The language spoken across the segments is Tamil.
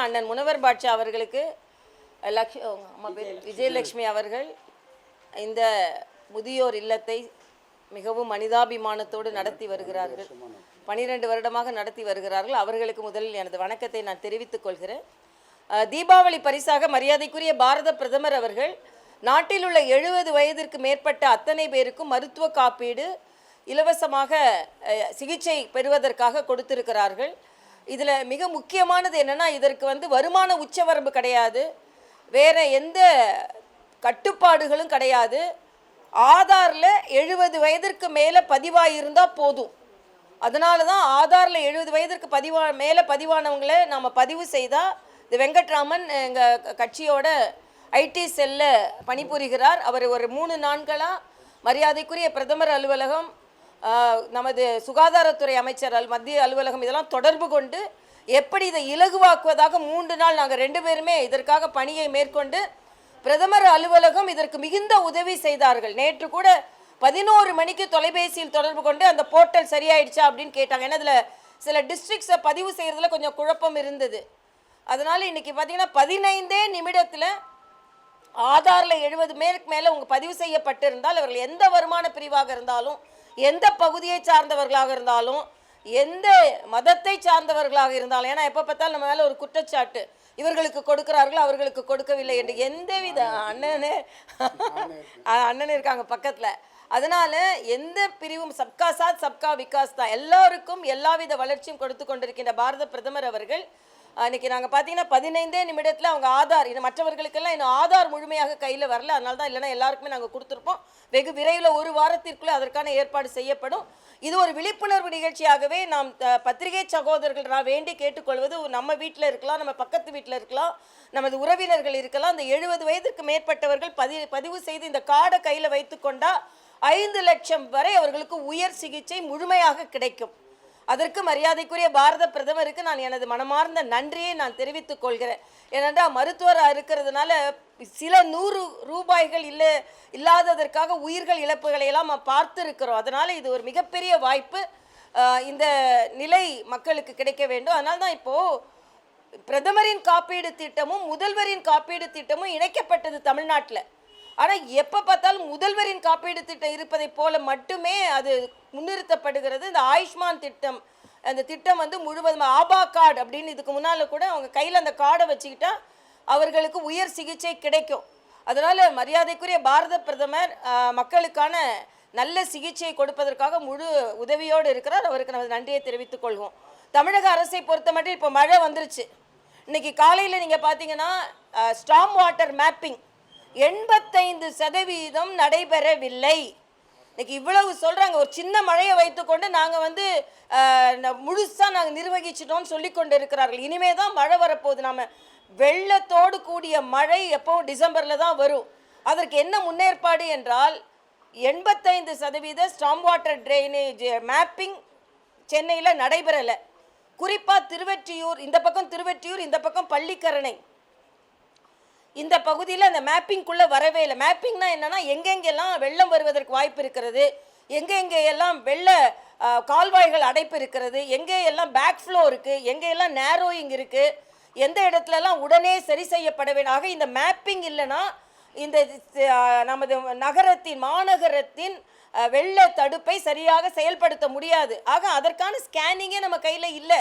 அண்ணன் முனவர் பாட்சா அவர்களுக்கு விஜயலட்சுமி அவர்கள் இந்த முதியோர் இல்லத்தை மிகவும் மனிதாபிமானத்தோடு நடத்தி வருகிறார்கள். 12 வருடமாக நடத்தி வருகிறார்கள். அவர்களுக்கு முதலில் எனது வணக்கத்தை நான் தெரிவித்துக் கொள்கிறேன். தீபாவளி பரிசாக மரியாதைக்குரிய பாரத பிரதமர் அவர்கள் நாட்டில் உள்ள 70 வயதிற்கு மேற்பட்ட அத்தனை பேருக்கும் மருத்துவ காப்பீடு இலவசமாக சிகிச்சை பெறுவதற்காக கொடுத்திருக்கிறார்கள். இதில் மிக முக்கியமானது என்னென்னா, இதற்கு வருமான உச்சவரம்பு கிடையாது, வேறு எந்த கட்டுப்பாடுகளும் கிடையாது. ஆதாரில் 70 வயதிற்கு மேலே பதிவாகியிருந்தால் போதும். அதனால தான் ஆதாரில் 70 வயதிற்கு மேலே பதிவானவங்களை நாம் பதிவு செய்தால், இது வெங்கட்ராமன் எங்கள் கட்சியோட ஐடி செல்லில் பணிபுரிகிறார். அவர் ஒரு 3 நாட்களாக மரியாதைக்குரிய பிரதமர் அலுவலகம், நமது சுகாதாரத்துறை அமைச்சர் மத்திய அலுவலகம் இதெல்லாம் தொடர்பு கொண்டு எப்படி இதை இலகுவாக்குவதாக 3 நாள் நாங்கள் 2 பேருமே இதற்காக பணியை மேற்கொண்டு பிரதமர் அலுவலகம் இதற்கு மிகுந்த உதவி செய்தார்கள். நேற்று கூட 11 மணிக்கு தொலைபேசியில் தொடர்பு கொண்டு அந்த போர்ட்டல் சரியாயிடுச்சா அப்படின்னு கேட்டாங்க. ஏன்னா இதில் சில டிஸ்ட்ரிக்ட்ஸை பதிவு செய்கிறதுல கொஞ்சம் குழப்பம் இருந்தது. அதனால் இன்றைக்கி பார்த்தீங்கன்னா 15 நிமிடத்தில் ஆதாரில் 70 பேருக்கு மேலே உங்கள் பதிவு செய்யப்பட்டிருந்தால், அவர்கள் எந்த வருமான பிரிவாக இருந்தாலும், எந்த பகுதியை சார்ந்தவர்களாக இருந்தாலும், எந்த மதத்தை சார்ந்தவர்களாக இருந்தாலும், ஏன்னா எப்போ பார்த்தாலும் நம்ம மேலே ஒரு குற்றச்சாட்டு, இவர்களுக்கு கொடுக்கிறார்கள் அவர்களுக்கு கொடுக்கவில்லை என்று எந்தவித அண்ணன் இருக்காங்க பக்கத்தில். அதனால் எந்த பிரிவும் சப்கா சாத் சப்கா விகாஸ் தான், எல்லாருக்கும் எல்லாவித வளர்ச்சியும் கொடுத்து கொண்டிருக்கின்ற பாரத பிரதமர் அவர்கள் இன்றைக்கி நாங்கள் பார்த்தீங்கன்னா 15 நிமிடத்தில் அவங்க ஆதார், இன்னும் மற்றவர்களுக்கெல்லாம் இன்னும் ஆதார் முழுமையாக கையில் வரல. அதனால தான் இல்லைனா எல்லாருக்குமே நாங்கள் கொடுத்துருப்போம். வெகு விரைவில் 1 வாரத்திற்குள்ளே அதற்கான ஏற்பாடு செய்யப்படும். இது ஒரு விழிப்புணர்வு நிகழ்ச்சியாகவே நாம் பத்திரிகை சகோதரர்கள் நான் வேண்டி கேட்டுக்கொள்வது, நம்ம வீட்டில் இருக்கலாம், நம்ம பக்கத்து வீட்டில் இருக்கலாம், நமது உறவினர்கள் இருக்கலாம், இந்த 70 வயதுக்கு மேற்பட்டவர்கள் பதிவு செய்து இந்த கார்டை கையில் வைத்து கொண்டால் 5 லட்சம் வரை அவர்களுக்கு உயர் சிகிச்சை முழுமையாக கிடைக்கும். அதற்கு மரியாதைக்குரிய பாரத பிரதமருக்கு நான் எனது மனமார்ந்த நன்றியை நான் தெரிவித்துக் கொள்கிறேன். ஏனென்றால் மருத்துவராக இருக்கிறதுனால சில 100 ரூபாய்கள் இல்லாததற்காக உயிர்கள் இழப்புகளை எல்லாம் நாம் பார்த்துருக்கிறோம். அதனால் இது ஒரு மிகப்பெரிய வாய்ப்பு, இந்த நிலை மக்களுக்கு கிடைக்க வேண்டும். அதனால தான் இப்போது பிரதமரின் காப்பீடு திட்டமும் முதல்வரின் காப்பீடு திட்டமும் இணைக்கப்பட்டது தமிழ்நாட்டில். ஆனால் எப்போ பார்த்தாலும் முதல்வரின் காப்பீடு திட்டம் இருப்பதை போல மட்டுமே அது முன்னிறுத்தப்படுகிறது. இந்த ஆயுஷ்மான் திட்டம், அந்த திட்டம் முழுவதுமாக ஆபா கார்டு அப்படின்னு இதுக்கு முன்னால் கூட அவங்க கையில் அந்த கார்டை வச்சுக்கிட்டா அவர்களுக்கு உயர் சிகிச்சை கிடைக்கும். அதனால் மரியாதைக்குரிய பாரத பிரதமர் மக்களுக்கான நல்ல சிகிச்சையை கொடுப்பதற்காக முழு உதவியோடு இருக்கிறார். அவருக்கு நமது நன்றியை தெரிவித்துக் கொள்வோம். தமிழக அரசை பொறுத்த மட்டும் இப்போ மழை வந்துருச்சு. இன்றைக்கி காலையில் நீங்கள் பார்த்தீங்கன்னா ஸ்டார்ம் வாட்டர் மேப்பிங் 85% நடைபெறவில்லை. இன்னைக்கு இவ்வளவு சொல்கிறாங்க. ஒரு சின்ன மழையை வைத்துக்கொண்டு நாங்கள் முழுசாக நாங்கள் நிர்வகிச்சிட்டோம்னு சொல்லி கொண்டு இருக்கிறார்கள். இனிமே தான் மழை வரப்போகுது. நம்ம வெள்ளத்தோடு கூடிய மழை எப்போவும் டிசம்பரில் தான் வரும். அதற்கு என்ன முன்னேற்பாடு என்றால் 85% ஸ்டார்ம் வாட்டர் ட்ரைனேஜ் மேப்பிங் சென்னையில் நடைபெறலை. குறிப்பாக திருவெற்றியூர், இந்த பக்கம் திருவெற்றியூர், இந்த பக்கம் பள்ளிக்கரணை, இந்த பகுதியில் அந்த மேப்பிங்குள்ளே வரவே இல்லை. மேப்பிங்னா என்னென்னா, எங்கெங்கெல்லாம் வெள்ளம் வருவதற்கு வாய்ப்பு இருக்கிறது, எங்கெங்கெல்லாம் கால்வாய்கள் அடைப்பு இருக்கிறது, எங்கேயெல்லாம் பேக் ஃப்ளோ இருக்குது, எங்கேயெல்லாம் நேரோயிங் இருக்குது, எந்த இடத்துலலாம் உடனே சரி செய்யப்பட வேண்டும். ஆக இந்த மேப்பிங் இல்லைன்னா இந்த நமது மாநகரத்தின் வெள்ள தடுப்பை சரியாக செயல்படுத்த முடியாது. ஆக அதற்கான ஸ்கேனிங்கே நம்ம கையில் இல்லை.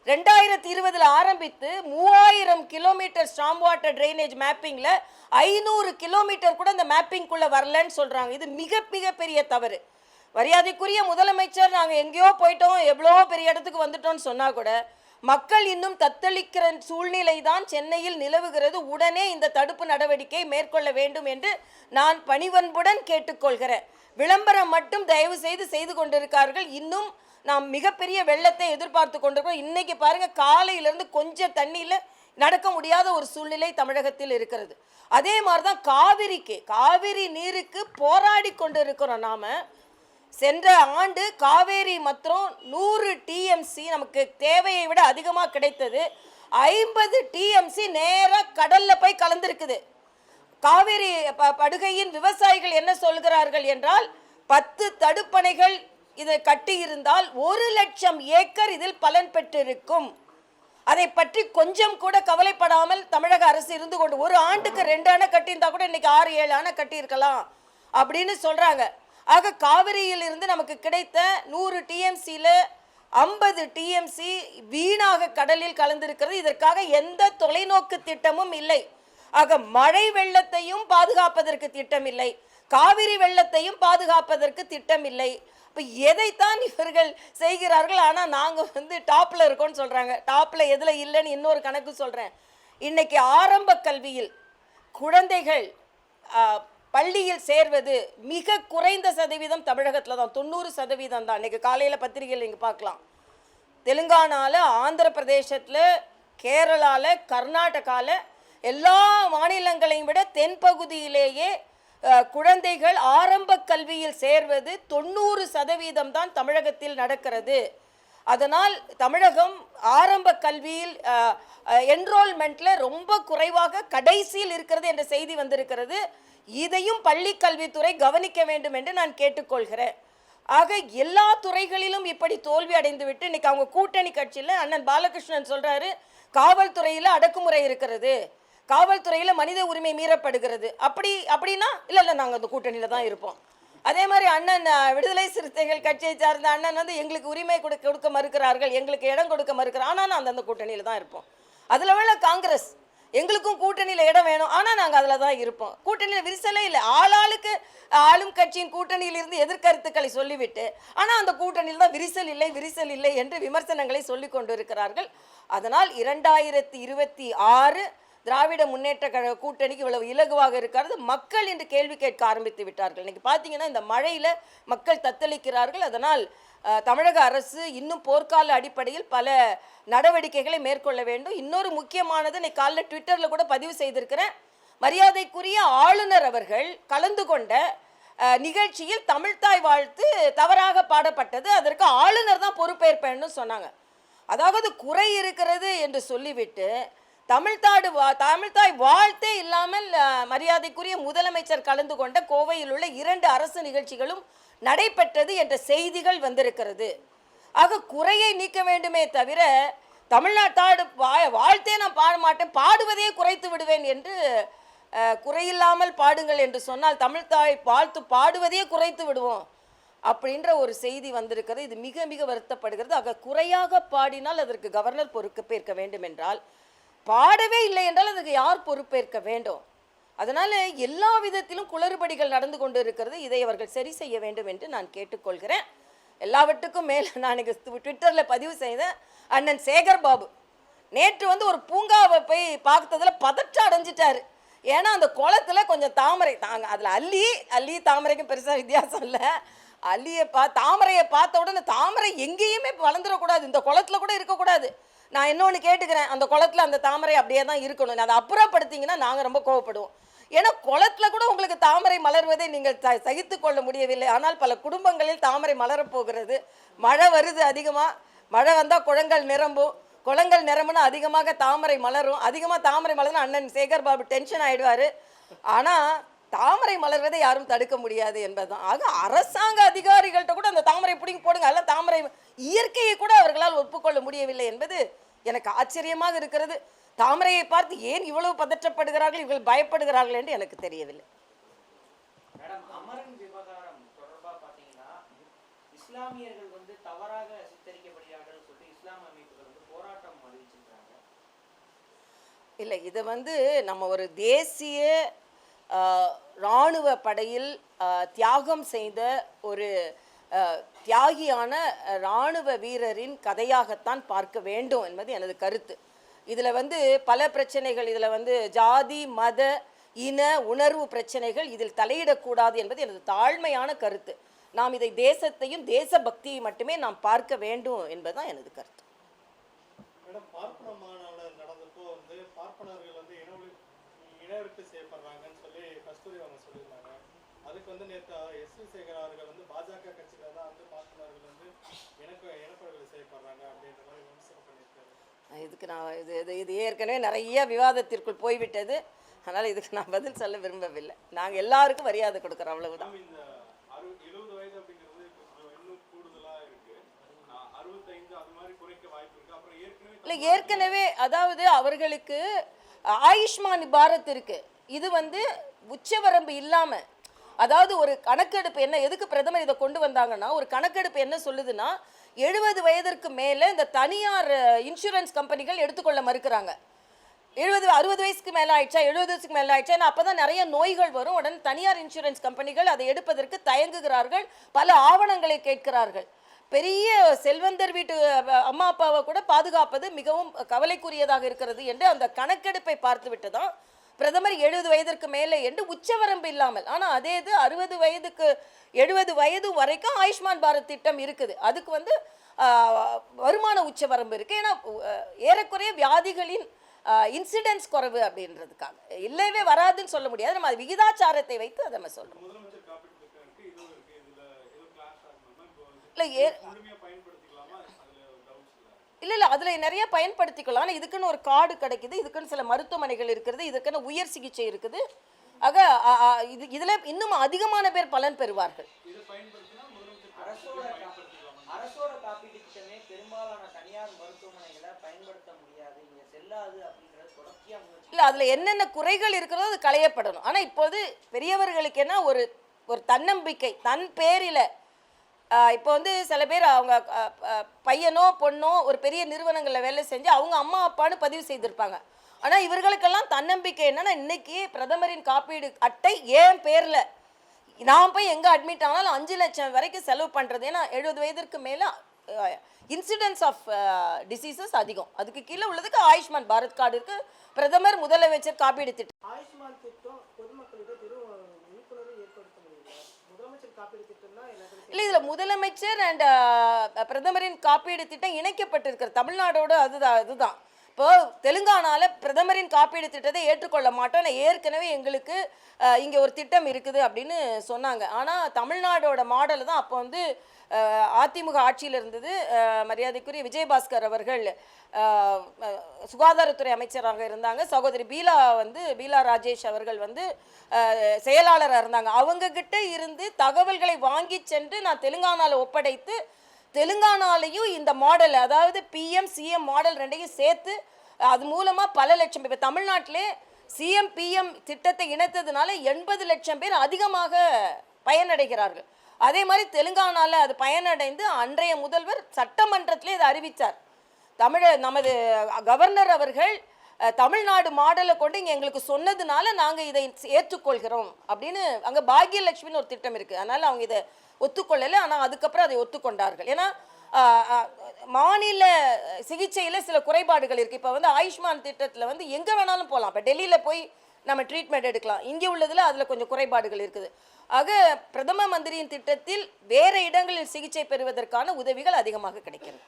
2020 ஆரம்பித்து 3000 கிலோமீட்டர் ஸ்டார்ம் வாட்டர் ட்ரைனேஜ் மேப்பிங்கில் 500 கிலோமீட்டர் கூட இந்த மேப்பிங்குள்ளே வரலன்னு சொல்கிறாங்க. இது மிக பெரிய தவறு. மரியாதைக்குரிய முதலமைச்சர் நாங்கள் எங்கேயோ போயிட்டோம், எவ்வளோ பெரிய இடத்துக்கு வந்துட்டோம்னு சொன்னால் கூட மக்கள் இன்னும் தத்தளிக்கிற சூழ்நிலை தான் சென்னையில் நிலவுகிறது. உடனே இந்த தடுப்பு நடவடிக்கை மேற்கொள்ள வேண்டும் என்று நான் பணிவன்புடன் கேட்டுக்கொள்கிறேன். விளம்பரம் மட்டும் தயவு செய்து கொண்டிருக்கார்கள். இன்னும் நாம் மிகப்பெரிய வெள்ளத்தை எதிர்பார்த்து கொண்டிருக்கிறோம். இன்றைக்கி பாருங்கள், காலையிலேருந்து கொஞ்சம் தண்ணியில் நடக்க முடியாத ஒரு சூழ்நிலை தமிழகத்தில் இருக்கிறது. அதே மாதிரி தான் காவிரி நீருக்கு போராடி கொண்டு இருக்கிறோம். நாம் சென்ற ஆண்டு காவேரி மற்றும் 100 TMC நமக்கு தேவையை விட அதிகமாக கிடைத்தது. 50 TMC நேராக கடலில் போய் கலந்துருக்குது. காவேரி படுகையின் விவசாயிகள் என்ன சொல்கிறார்கள் என்றால், 10 தடுப்பணைகள் இதை கட்டியிருந்தால் 1 லட்சம் ஏக்கர் இதில் பலன் பெற்றிருக்கும். அதை பற்றி கொஞ்சம் கூட கவலைப்படாமல் தமிழக அரசு இருந்து கொண்டு, ஒரு ஆண்டுக்கு 2 அணை கட்டியிருந்தா கூட இன்னைக்கு 6, 7 அணை கட்டியிருக்கலாம் அப்படின்னு சொல்றாங்க. ஆக காவிரியில் இருந்து நமக்கு கிடைத்த 100 டிஎம்சியில் 50 டிஎம்சி வீணாக கடலில் கலந்திருக்கிறது. இதற்காக எந்த தொலைநோக்கு திட்டமும் இல்லை. ஆக மழை வெள்ளத்தையும் பாதுகாப்பதற்கு திட்டம் இல்லை, காவிரி வெள்ளத்தையும் பாதுகாப்பதற்கு திட்டம் இல்லை. இப்போ எதைத்தான் இவர்கள் செய்கிறார்கள்? ஆனால் நாங்கள் டாப்பில் இருக்கோம்னு சொல்கிறாங்க. டாப்பில் எதில் இல்லைன்னு இன்னொரு கணக்கு சொல்கிறேன். இன்னைக்கு ஆரம்ப கல்வியில் குழந்தைகள் பள்ளியில் சேர்வது மிக குறைந்த சதவீதம் தமிழகத்தில் தான், 90% தான். இன்னைக்கு காலையில் பத்திரிகையில் நீங்கள் பார்க்கலாம். தெலுங்கானாவில், ஆந்திர பிரதேசத்தில், கேரளாவில், கர்நாடகாவில், எல்லா மாநிலங்களையும் விட தென்பகுதியிலேயே குழந்தைகள் ஆரம்ப கல்வியில் சேர்வது 90% தான் தமிழகத்தில் நடக்கிறது. அதனால் தமிழகம் ஆரம்ப கல்வியில் என்ரோல்மெண்ட்ல ரொம்ப குறைவாக கடைசியில் இருக்கிறது என்ற செய்தி வந்திருக்கிறது. இதையும் பள்ளி கல்வித்துறை கவனிக்க வேண்டும் என்று நான் கேட்டுக்கொள்கிறேன். ஆக எல்லா துறைகளிலும் இப்படி தோல்வி அடைந்து விட்டு இன்னைக்கு அவங்க கூட்டணி கட்சியில் அண்ணன் பாலகிருஷ்ணன் சொல்றாரு, காவல்துறையில் அடக்குமுறை இருக்கிறது, காவல்துறையில் மனித உரிமை மீறப்படுகிறது. அப்படின்னா இல்லை நாங்கள் அந்த கூட்டணியில் தான் இருப்போம். அதே மாதிரி அண்ணன் விடுதலை சிறுத்தைகள் கட்சியை சார்ந்த அண்ணன் எங்களுக்கு உரிமை கொடுக்க மறுக்கிறார்கள், எங்களுக்கு இடம் கொடுக்க மறுக்கிறார், ஆனால் நான் அந்த கூட்டணியில் தான் இருப்போம். அதில் வேணா காங்கிரஸ் எங்களுக்கும் கூட்டணியில் இடம் வேணும், ஆனால் நாங்கள் அதில் தான் இருப்போம். கூட்டணியில் விரிசலே இல்லை. ஆளாளுக்கு ஆளும் கட்சியின் கூட்டணியில் இருந்து எதிர்கருத்துக்களை சொல்லிவிட்டு, ஆனால் அந்த கூட்டணியில் தான் விரிசல் இல்லை என்று விமர்சனங்களை சொல்லி கொண்டு இருக்கிறார்கள். அதனால் 2026 திராவிட முன்னேற்ற கழக கூட்டணிக்கு இவ்வளவு இலகுவாக இருக்கிறது. மக்கள் இன்று கேள்வி கேட்க ஆரம்பித்து விட்டார்கள். இன்னைக்கு பார்த்தீங்கன்னா இந்த மழையில் மக்கள் தத்தளிக்கிறார்கள். அதனால் தமிழக அரசு இன்னும் போர்க்கால அடிப்படையில் பல நடவடிக்கைகளை மேற்கொள்ள வேண்டும். இன்னொரு முக்கியமானது, இன்னைக்கு காலைல ட்விட்டரில் கூட பதிவு செய்திருக்கிறேன். மரியாதைக்குரிய ஆளுநர் அவர்கள் கலந்து கொண்ட நிகழ்ச்சியில் தமிழ்தாய் வாழ்த்து தவறாக பாடப்பட்டது. அதற்கு ஆளுநர் தான் பொறுப்பேற்பேன்னு சொன்னாங்க. அதாவது குறை இருக்கிறது என்று சொல்லிவிட்டு தமிழ்தாய் வாழ்த்தே இல்லாமல் மரியாதைக்குரிய முதலமைச்சர் கலந்து கொண்ட கோவையில் உள்ள 2 அரசு நிகழ்ச்சிகளும் நடைபெற்றது என்ற செய்திகள் வந்திருக்கிறது. ஆக குறையை நீக்க வேண்டுமே தவிர தமிழ்நாட்டாடு வாழ்த்தே நான் பாட மாட்டேன், பாடுவதே குறைத்து விடுவேன் என்று குறையில்லாமல் பாடுங்கள் என்று சொன்னால் தமிழ்தாய் வாழ்த்து பாடுவதே குறைத்து விடுவோம் அப்படின்ற ஒரு செய்தி வந்திருக்கிறது. இது மிக மிக வருத்தப்படுகிறது. ஆக குறையாக பாடினால் அதற்கு கவர்னர் பொறுப்பேற்க வேண்டும் என்றால், பாடவே இல்லை என்றால் அதுக்கு யார் பொறுப்பேற்க வேண்டும்? அதனால எல்லா விதத்திலும் குளறுபடிகள் நடந்து கொண்டு இருக்கிறது. இதை அவர்கள் சரி செய்ய வேண்டும் என்று நான் கேட்டுக்கொள்கிறேன். எல்லாவற்றுக்கும் மேலே நான் ட்விட்டரில் பதிவு செய்த அண்ணன் சேகர் பாபு நேற்று ஒரு பூங்காவை போய் பார்த்ததில் பதற்றம் அடைஞ்சிட்டாரு. ஏன்னா அந்த குளத்தில் கொஞ்சம் தாமரை அதில் அல்லி தாமரைக்கும் பெருசாக வித்தியாசம் இல்லை. தாமரையை பார்த்த உடனே தாமரை எங்கேயுமே வளர்ந்துடக்கூடாது, இந்த குளத்தில் கூட இருக்கக்கூடாது. நான் இன்னொன்று கேட்டுக்கிறேன், அந்த குளத்தில் அந்த தாமரை அப்படியே தான் இருக்கணும். அதை அப்புறப்படுத்திங்கன்னா நாங்கள் ரொம்ப கோவப்படுவோம். ஏன்னா குளத்தில் கூட உங்களுக்கு தாமரை மலர்வதை நீங்கள் சகித்து கொள்ள முடியவில்லை. ஆனால் பல குடும்பங்களில் தாமரை மலரப்போகிறது. மழை வருது, அதிகமாக மழை வந்தால் குளங்கள் நிரம்புனா அதிகமாக தாமரை மலரும். அதிகமாக தாமரை மலர்னா அண்ணன் சேகர் பாபு டென்ஷன் ஆகிடுவார். ஆனால் தாமரை மலர்வதை யாரும் தடுக்க முடியாது என்பதுதான். ஆக அரசாங்க அதிகாரிகள்கிட்ட கூட அந்த தாமரை பிடிங்கி போடுங்க, அதெல்லாம் தாமரை இயற்கையை கூட அவர்களால் ஒப்புக்கொள்ள முடியவில்லை என்பது எனக்கு ஆச்சரியமாக இருக்கிறது. தாமரையை பார்த்து ஏன் இவ்வளவு பதற்றப்படுகிறார்கள், இவர்கள் பயப்படுகிறார்கள் என்று எனக்கு தெரியவில்லை. அமரன் விவகாரம் தொடர்பாக பார்த்தீங்கன்னா இஸ்லாமியர்கள் தவறாக சித்தரிக்கப்படுகிறார்கள் சொல்லிட்டு இஸ்லாம் அமைப்புகள் போராட்டம் அறிவிச்சிருக்காங்க. இல்லை, இதை நம்ம ஒரு தேசிய இராணுவ படையில் தியாகம் செய்த ஒரு தியாகியான இராணுவ வீரரின் கதையாகத்தான் பார்க்க வேண்டும் என்பது எனது கருத்து. இதில் பல பிரச்சனைகள், இதில் ஜாதி மத இன உணர்வு பிரச்சனைகள் இதில் தலையிடக்கூடாது என்பது எனது தாழ்மையான கருத்து. நாம் இதை தேசத்தையும் தேசபக்தியை மட்டுமே நாம் பார்க்க வேண்டும் என்பதுதான் எனது கருத்து. இனவெட்டு செய்யப்படுறாங்கன்னு சொல்லி கஸ்தூரி அவங்க சொல்லியிருந்தாங்க. அதுக்கு நேற்று எஸ்.வி. சேகர் அவர்கள் பாஜக கட்சியில தான் பார்ப்பனர்கள் இனப்படுகொலை செய்யப்படுறாங்க அப்படின்ற மாதிரி விமர்சனம் பண்ணியிருக்காரு. இதுக்கு நான் இது ஏற்கனவே நிறைய விவாதத்திற்குள் போய்விட்டது. அதனால் இதுக்கு நான் பதில் சொல்ல விரும்பவில்லை. நாங்கள் எல்லாருக்கும் மரியாதை கொடுக்குறோம், அவ்வளவுதான். இந்த 70 வயது அப்படிங்கிறது இன்னும் கூடுதலாக இருக்கு. 65 அது மாதிரி குறைக்க வாய்ப்பு இருக்கு. அப்புறம் ஏற்கனவே இல்லை ஏற்கனவே அதாவது அவர்களுக்கு ஆயுஷ்மான் பாரத் இருக்கு, இது வந்து உச்சவரம்பு இல்லாமல், அதாவது ஒரு கணக்கெடுப்பு என்ன, எதுக்கு பிரதமர் இதை கொண்டு வந்தாங்கன்னா, ஒரு கணக்கெடுப்பு என்ன சொல்லுதுன்னா 70 வயதிற்கு மேலே இந்த தனியார் இன்சூரன்ஸ் கம்பெனிகள் எடுத்துக்கொள்ள மறுக்கிறாங்க. 60 வயசுக்கு மேலே ஆயிடுச்சா, 70 வயசுக்கு மேலே ஆயிடுச்சா, ஏன்னா அப்போ தான் நிறைய நோய்கள் வரும். உடனே தனியார் இன்சூரன்ஸ் கம்பெனிகள் அதை எடுப்பதற்கு தயங்குகிறார்கள், பல ஆவணங்களை கேட்கிறார்கள். பெரிய செல்வந்தர் வீட்டு அம்மா அப்பாவை கூட பாதுகாப்பது மிகவும் கவலைக்குரியதாக இருக்கிறது என்று அந்த கணக்கெடுப்பை பார்த்துவிட்டு தான் பிரதமர் 70 வயதிற்கு மேலே என்று உச்சவரம்பு இல்லாமல், ஆனால் அதே இது 60 வயதுக்கு 70 வயது வரைக்கும் ஆயுஷ்மான் பாரத் திட்டம் இருக்குது. அதுக்கு வந்து வருமான உச்சவரம்பு இருக்குது. ஏன்னா ஏறக்குறைய வியாதிகளின் இன்சிடென்ட்ஸ் குறைவு அப்படின்றதுக்காக, இல்லவே வராதுன்னு சொல்ல முடியாது, நம்ம அது விகிதாச்சாரத்தை வைத்து அதை நம்ம சொல்கிறோம். இல்லை அதில் நிறைய பயன்படுத்திக்கலாம். ஆனால் இதுக்குன்னு ஒரு கார்டு கிடைக்குது, இதுக்குன்னு சில மருத்துவமனைகள் இருக்கிறது, இதுக்குன்னு உயர் சிகிச்சை இருக்குது. ஆக இதில் இன்னும் அதிகமான பேர் பலன் பெறுவார்கள். அரசோட காப்பீட்டு திட்டமே பெரும்பாலான தனியார் மருத்துவமனைகளை பயன்படுத்த முடியாது, இங்கே செல்லாது அப்படின்றது தொடர்ச்சியாக முயற்சி. இல்லை அதில் என்னென்ன குறைகள் இருக்கிறதோ அது களையப்படணும். ஆனால் இப்போது பெரியவர்களுக்கு என்ன ஒரு ஒரு தன்னம்பிக்கை, தன் பேரில் இப்போ வந்து சில பேர் அவங்க பையனோ பொண்ணோ ஒரு பெரிய நிறுவனங்களில் வேலை செஞ்சு அவங்க அம்மா அப்பான்னு பதிவு செய்திருப்பாங்க. ஆனால் இவர்களுக்கெல்லாம் தன்னம்பிக்கை என்னென்னா, இன்றைக்கி பிரதமரின் காப்பீடு அட்டை ஏன் பேரில் நான் போய் எங்கே அட்மிட் ஆனாலும் 5 லட்சம் வரைக்கும் செலவு பண்ணுறது. ஏன்னா 70 வயதிற்கு மேலே இன்சிடென்ட்ஸ் ஆஃப் டிசீசஸ் அதிகம். அதுக்கு கீழே உள்ளதுக்கு ஆயுஷ்மான் பாரத் கார்டு இருக்குது, பிரதமர் முதலமைச்சர் காப்பீடு திட்டம். ஆயுஷ்மான் திட்டம் பொதுமக்களுக்கு பெரும் விழிப்புணர்வு ஏற்படுத்த முடியல. முதலமைச்சர் காப்பீடு திட்டம் தான் இல்லை இதில் முதலமைச்சர் அண்ட் பிரதமரின் காப்பீடு திட்டம் இணைக்கப்பட்டிருக்கிற தமிழ்நாடோடு அதுதான். இப்போ தெலுங்கானாவில் பிரதமரின் காப்பீடு திட்டத்தை ஏற்றுக்கொள்ள மாட்டோம், நான் ஏற்கனவே எங்களுக்கு இங்கே ஒரு திட்டம் இருக்குது அப்படின்னு சொன்னாங்க. ஆனால் தமிழ்நாடோட மாடல் தான் அப்போ வந்து அதிமுக ஆட்சியில் இருந்தது. மரியாதைக்குரிய விஜயபாஸ்கர் அவர்கள் சுகாதாரத்துறை அமைச்சராக இருந்தாங்க. சகோதரி பீலா ராஜேஷ் அவர்கள் வந்து செயலாளராக இருந்தாங்க. அவங்கக்கிட்ட இருந்து தகவல்களை வாங்கி சென்று நான் தெலுங்கானாவில் ஒப்படைத்து, தெலுங்கானாலையும் இந்த மாடல், அதாவது பிஎம் சிஎம் மாடல் ரெண்டையும் சேர்த்து அது மூலமாக பல லட்சம் பேர், இப்போ தமிழ்நாட்டிலே சிஎம் பிஎம் திட்டத்தை இணைத்ததுனால 80 லட்சம் பேர் அதிகமாக பயனடைகிறார்கள். அதே மாதிரி தெலுங்கானாவில் அது பயனடைந்து அன்றைய முதல்வர் சட்டமன்றத்திலே இதை அறிவித்தார். நமது கவர்னர் அவர்கள் தமிழ்நாடு மாடலை கொண்டு இங்கே எங்களுக்கு சொன்னதுனால நாங்கள் இதை ஏற்றுக்கொள்கிறோம் அப்படின்னு. அங்கே பாக்யலட்சுமின்னு ஒரு திட்டம் இருக்குது, அதனால் அவங்க இதை ஒத்துக்கொள்ளலை. ஆனால் அதுக்கப்புறம் அதை ஒத்துக்கொண்டார்கள். ஏன்னா மாநில சிகிச்சையில் சில குறைபாடுகள் இருக்குது. இப்போ வந்து ஆயுஷ்மான் திட்டத்தில் வந்து எங்கே வேணாலும் போகலாம். இப்போ டெல்லியில் போய் நம்ம ட்ரீட்மெண்ட் எடுக்கலாம், இங்கே உள்ளதில் அதில் கொஞ்சம் குறைபாடுகள் இருக்குது. ஆக பிரதம மந்திரியின் திட்டத்தில் வேறு இடங்களில் சிகிச்சை பெறுவதற்கான உதவிகள் அதிகமாக கிடைக்கிறது.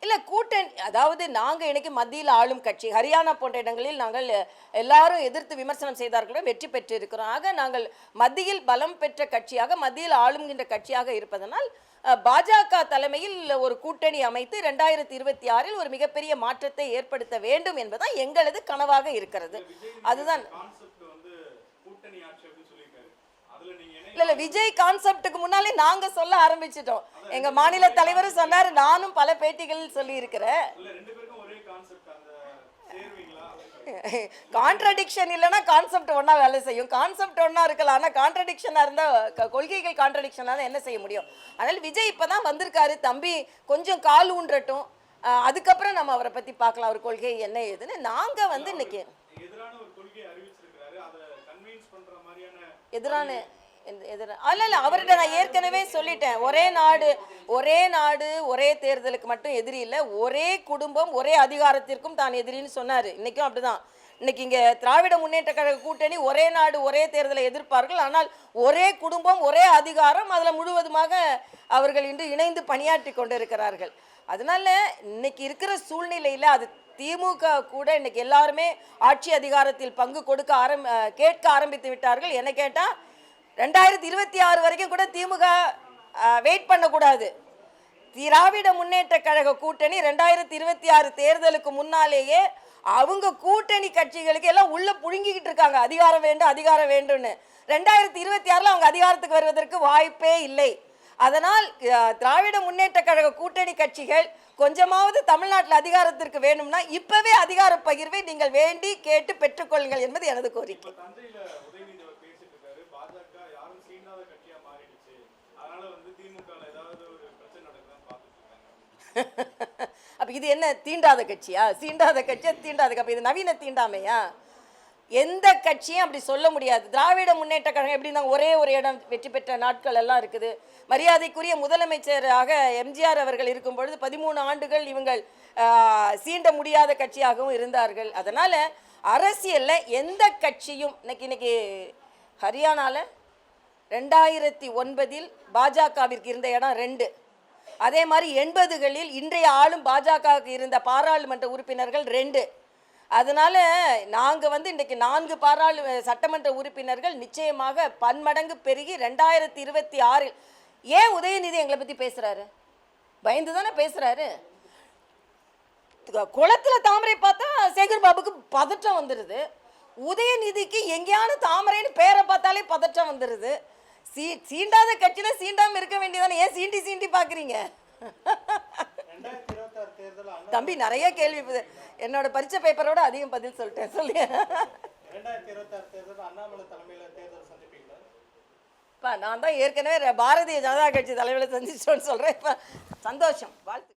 இல்லை கூட்டணி, அதாவது நாங்கள் இன்றைக்கி மத்தியில் ஆளும் கட்சி, ஹரியானா போன்ற இடங்களில் நாங்கள் எல்லாரும் எதிர்த்து விமர்சனம் செய்தார்கள், வெற்றி பெற்று இருக்கிறோம். ஆக நாங்கள் மத்தியில் பலம் பெற்ற கட்சியாக, மத்தியில் ஆளுகின்ற கட்சியாக இருப்பதனால் பாஜக தலைமையில் ஒரு கூட்டணி அமைத்து 2026 ஒரு மிகப்பெரிய மாற்றத்தை ஏற்படுத்த வேண்டும் என்பதுதான் எங்களது கனவாக இருக்கிறது. அதுதான் இல்லை விஜய் கான்செப்டுக்கு முன்னாலே நாங்க சொல்ல ஆரம்பிச்சிட்டோம். எங்க மாநில தலைவரும் சொன்னார், நானும் பல பேட்டிகளில் சொல்லி இருக்கிறேன். கான்ட்ரடிக்ஷன் இல்லைன்னா கான்செப்ட் ஒன்றா வேலை செய்யும், கான்செப்ட் ஒன்றா இருக்கலாம். ஆனால் கான்ட்ரடிக்ஷனாக இருந்தால், கொள்கைகள் கான்ட்ரடிக்ஷனாக தான் என்ன செய்ய முடியும்? அதனால் விஜய் இப்போ தான் வந்திருக்காரு, தம்பி கொஞ்சம் கால் ஊன்றட்டும், அதுக்கப்புறம் நம்ம அவரை பற்றி பார்க்கலாம், அவர் கொள்கை என்ன ஏதுன்னு. நாங்கள் வந்து இன்னைக்கு எதிரான அல்ல அவர்கிட்ட நான் ஏற்கனவே சொல்லிட்டேன், ஒரே நாடு ஒரே தேர்தலுக்கு மட்டும் எதிரி இல்லை, ஒரே குடும்பம் ஒரே அதிகாரத்திற்கும் தான் எதிரின்னு சொன்னார். இன்றைக்கும் அப்படிதான். இன்னைக்கு இங்கே திராவிட முன்னேற்ற கழக கூட்டணி ஒரே நாடு ஒரே தேர்தலை எதிர்ப்பார்கள், ஆனால் ஒரே குடும்பம் ஒரே அதிகாரம், அதில் முழுவதுமாக அவர்கள் இன்று இணைந்து பணியாற்றி கொண்டு இருக்கிறார்கள். அதனால இன்னைக்கு இருக்கிற சூழ்நிலையில் அது திமுக கூட இன்னைக்கு எல்லாருமே ஆட்சி அதிகாரத்தில் பங்கு கேட்க ஆரம்பித்து விட்டார்கள். என்ன கேட்டால் 2026 வரைக்கும் கூட திமுக வெயிட் பண்ணக்கூடாது. திராவிட முன்னேற்ற கழக கூட்டணி 2026 தேர்தலுக்கு முன்னாலேயே அவங்க கூட்டணி கட்சிகளுக்கு எல்லாம் உள்ள புழுங்கிக்கிட்டு இருக்காங்க, அதிகாரம் வேண்டும் அதிகாரம் வேண்டும்னு. 2026 அவங்க அதிகாரத்துக்கு வருவதற்கு வாய்ப்பே இல்லை. அதனால் திராவிட முன்னேற்ற கழக கூட்டணி கட்சிகள் கொஞ்சமாவது தமிழ்நாட்டில் அதிகாரத்திற்கு வேணும்னா இப்பவே அதிகார பகிர்வை நீங்கள் வேண்டி கேட்டு பெற்றுக்கொள்ளுங்கள் என்பது எனது கோரிக்கை. தஞ்சையில உதயநிதி அவர் பேசிட்டு இருக்காரு, பாஜக யாரும் சீண்டாத கட்சியா மாறிடுச்சு, அதனால வந்து திமுக ஏதாவது ஒரு பிரச்சனை நடக்குதான்னு பார்த்துட்டு இருக்காங்க. அப்ப இது என்ன தீண்டாத கட்சியா? சீண்டாத கட்சியா தீண்டாத கட்சி? இது நவீன தீண்டாமையா? எந்த கட்சியும் அப்படி சொல்ல முடியாது. திராவிட முன்னேற்ற கழகம் எப்படி இருந்தாங்க, ஒரே ஒரு இடம் வெற்றி பெற்ற நாட்கள் எல்லாம் இருக்குது. மரியாதைக்குரிய முதலமைச்சராக எம்ஜிஆர் அவர்கள் இருக்கும் பொழுது 13 ஆண்டுகள் இவங்கள் சீண்ட முடியாத கட்சியாகவும் இருந்தார்கள். அதனால அரசியல்ல எந்த கட்சியும் இன்னைக்கு ஹரியானால 2009 பாஜகவிற்கு இருந்த இடம் 2. அதே மாதிரி 80களில் இன்றைய ஆளும் பாஜகவுக்கு இருந்த பாராளுமன்ற உறுப்பினர்கள் 2. அதனால நாங்கள் வந்து இன்றைக்கு 4 சட்டமன்ற உறுப்பினர்கள் நிச்சயமாக பன்மடங்கு பெருகி 2026 ஏன் உதயநிதி எங்களை பற்றி பேசுகிறாரு? பயந்து தானே பேசுகிறாரு. குளத்தில் தாமரை பார்த்தா சேகர் பாபுக்கு பதற்றம் வந்துடுது. உதயநிதிக்கு எங்கேயான தாமரைன்னு பேரை பார்த்தாலே பதற்றம் வந்துடுது. சீண்டாத கட்சியில் சீண்டாமல் இருக்க வேண்டியதானே, ஏன் சீண்டி சீண்டி பார்க்குறீங்க? 2026 தேர்தல் தம்பி நிறைய கேள்வி, என்னோட பரீட்சை பேப்பரோட அதிகம் பதில் சொல்லிட்டேன். சொல்லு. 2026 தேர்தல் அண்ணாமலை தலைமையில தேர்தல் சந்திப்பீங்களா? நான் தான் ஏற்கனவே பாரதிய ஜனதா கட்சி தலைவரை சந்திச்சோன்னு சொல்கிறேன். இப்போ சந்தோஷம், வாழ்த்து.